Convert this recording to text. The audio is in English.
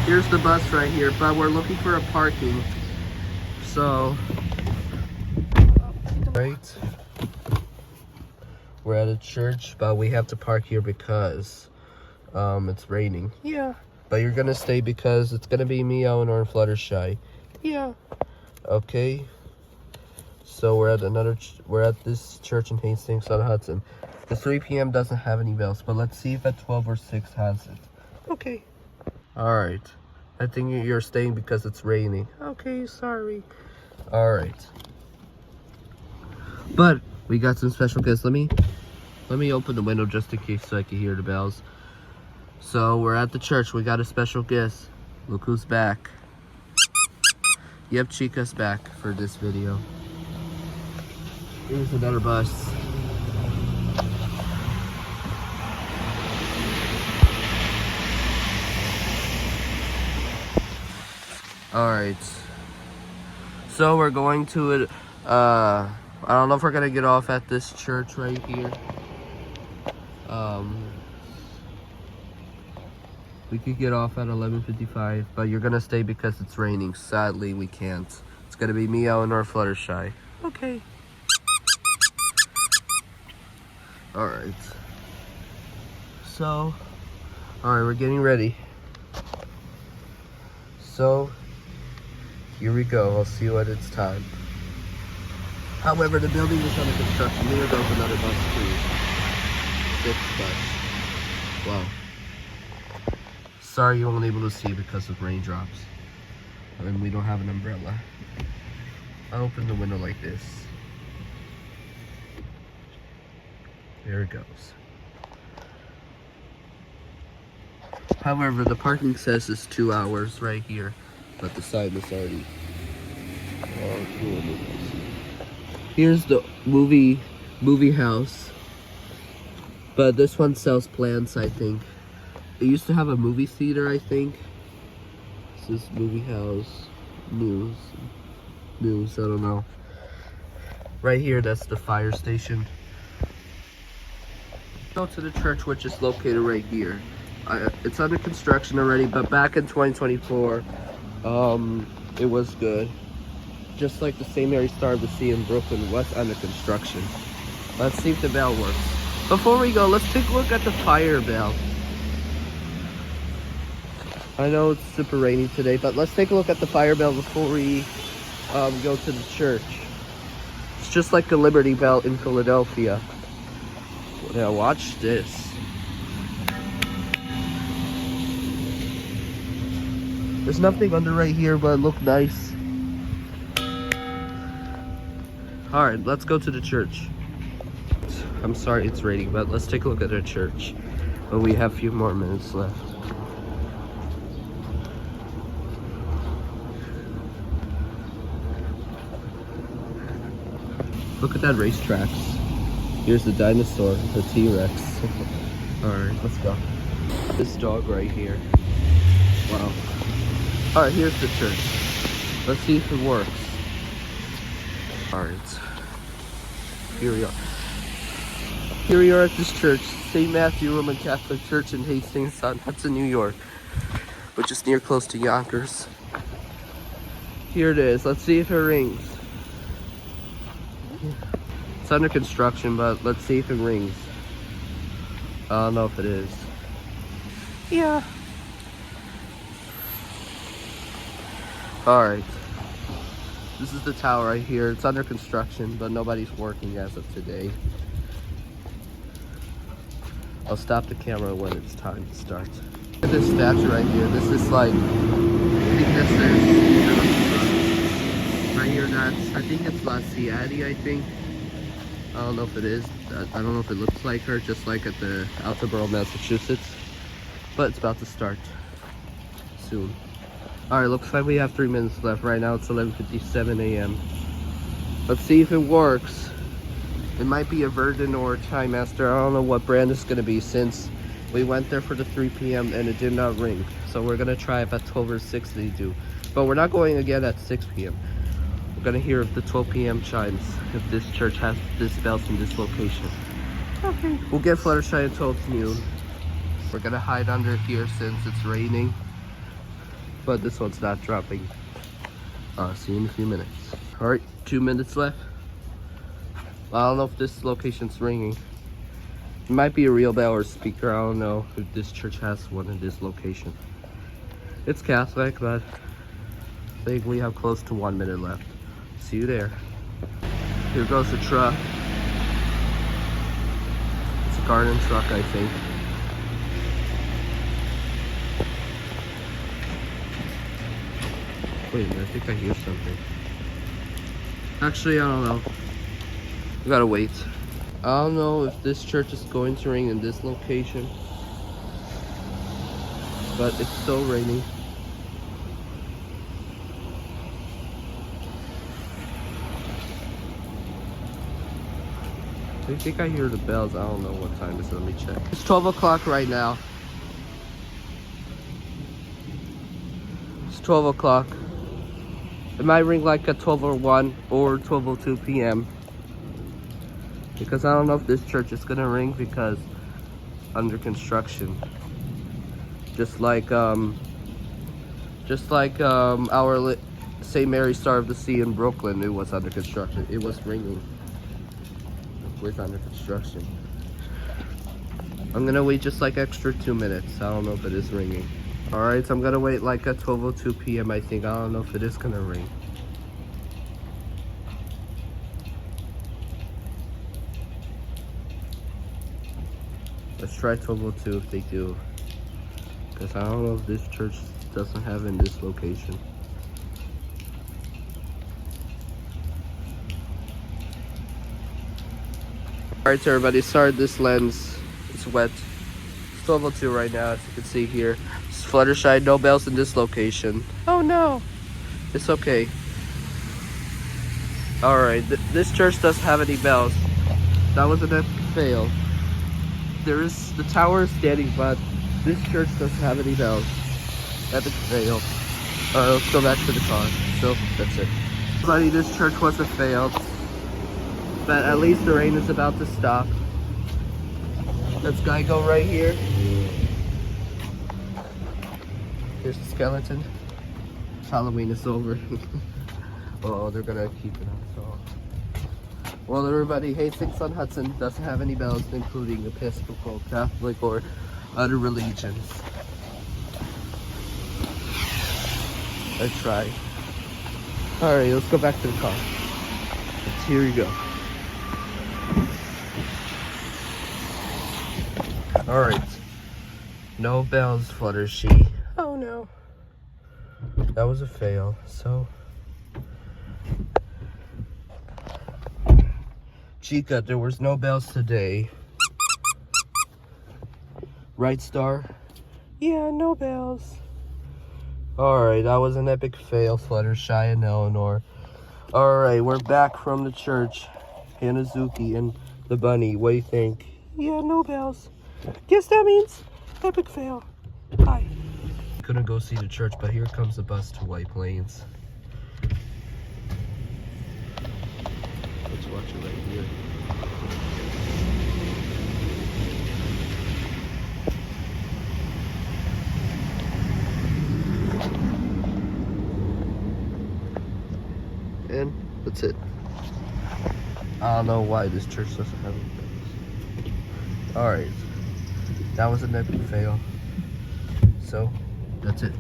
Here's the bus right here, but we're looking for a parking. So, right, we're at a church, but we have to park here because it's raining. Yeah. But you're gonna stay because it's gonna be me, Elinor, and Fluttershy. Yeah. Okay. So we're at this church in Hastings on Hudson. The 3 p.m. doesn't have any bells, but let's see if at 12 or 6 has it. Okay. All right. I think you're staying because it's raining. Okay, sorry. All right. But we got some special guests. Let me open the window just in case so I can hear the bells. So we're at the church. We got a special guest. Look who's back. Yep, Chica's back for this video. Here's another bus. Alright. So we're going to it. I don't know if we're gonna get off at this church right here. We could get off at 11:55, but you're gonna stay because it's raining. Sadly, we can't. It's gonna be me, Elinor, Fluttershy. Okay. Alright. So, alright, we're getting ready. So, here we go. I'll see you at its time. However, the building is under construction. There goes another bus too. 6th bus. Wow. Sorry you weren't able to see because of raindrops. And we don't have an umbrella. I'll open the window like this. There it goes. However, the parking says it's 2 hours right here, but the sign is already. Oh, cool. Here's the movie house, but this one sells plants, I think. It used to have a movie theater, I think. This is movie house, news, I don't know. Right here, that's the fire station. Go to the church, which is located right here. It's under construction already, but back in 2024, it was good. Just like the St. Mary Star of the Sea in Brooklyn was under construction. Let's see if the bell works. Before we go, let's take a look at the fire bell. I know it's super rainy today, but let's take a look at the fire bell before we go to the church. It's just like the Liberty Bell in Philadelphia. Now watch this. There's nothing under right here, but it looked nice. Alright, let's go to the church. I'm sorry it's raining, but let's take a look at the church. But we have a few more minutes left. Look at that racetracks. Here's the dinosaur, the T-Rex. Alright, let's go. This dog right here. Wow. Alright, here's the church. Let's see if it works. Alright. Here we are. Here we are at this church, St. Matthew Roman Catholic Church in Hastings on Hudson, New York, which is near close to Yonkers. Here it is. Let's see if it rings. It's under construction, but let's see if it rings. I don't know if it is. Yeah. Alright. This is the tower right here. It's under construction, but nobody's working as of today. I'll stop the camera when it's time to start. Look at this statue right here. This is like, I think this is, right here, I think it's La Ciati, I think. I don't know if it is. I don't know if it looks like her, just like at the Attleboro, Massachusetts. But it's about to start soon. Alright, looks like we have 3 minutes left. Right now it's 11:57 a.m. Let's see if it works. It might be a Verdun or a Chime Master. I don't know what brand it's going to be since we went there for the 3 p.m. and it did not ring. So we're going to try if at 12 or 6 they do. But we're not going again at 6 p.m. We're going to hear if the 12 p.m. chimes, if this church has this bells from this location. Okay. We'll get Fluttershy until it's noon. We're going to hide under here since it's raining. but this one's not dropping. See you in a few minutes. All right, 2 minutes left. I don't know if this location's ringing. It might be a real bell or speaker. I don't know if this church has one in this location. It's Catholic, but I think we have close to 1 minute left. See you there. Here goes the truck. It's a garden truck, I think. Wait a minute, I think I hear something. Actually, I don't know. We gotta wait. I don't know if this church is going to ring in this location, but it's still raining. I think I hear the bells. I don't know what time it is. Let me check. It's 12 o'clock right now. It's 12 o'clock. It might ring like at 12:01 or 12:02 p.m. because I don't know if this church is gonna ring because under construction. Just like our St. Mary's Star of the Sea in Brooklyn, it was under construction. It was ringing with under construction. I'm gonna wait just like extra 2 minutes. I don't know if it is ringing. All right, so I'm gonna wait like at 12:02 p.m. I think. I don't know if it is gonna ring. Let's try 12:02 if they do, because I don't know if this church doesn't have in this location. Alright, so everybody, sorry this lens is wet. It's 12:02 right now, as you can see here. It's Fluttershy, no bells in this location. Oh no! It's okay. Alright, this church doesn't have any bells. That was an epic fail. The tower is standing, but this church doesn't have any bells. Epic fail. Alright, let's go back to the car. So, that's it. Everybody, this church was a fail. But at least the rain is about to stop. Let's go right here. Here's the skeleton. Halloween is over. Oh, they're gonna keep it on. So, well, everybody, Hastings on Hudson doesn't have any bells, including Episcopal, Catholic, or other religions. I tried. All right, let's go back to the car. Here we go. All right. No bells, Fluttershy. Oh no. That was a fail. So, Chica, there was no bells today. Right, Star? Yeah, no bells. Alright, that was an epic fail, Fluttershy and Elinor. Alright, we're back from the church. Hanazuki and the bunny, what do you think? Yeah, no bells. Guess that means epic fail. Bye. Couldn't go see the church, but here comes the bus to White Plains. Let's watch it right here. And that's it. I don't know why this church doesn't have any bells. Alright. That was an epic fail. So, that's it.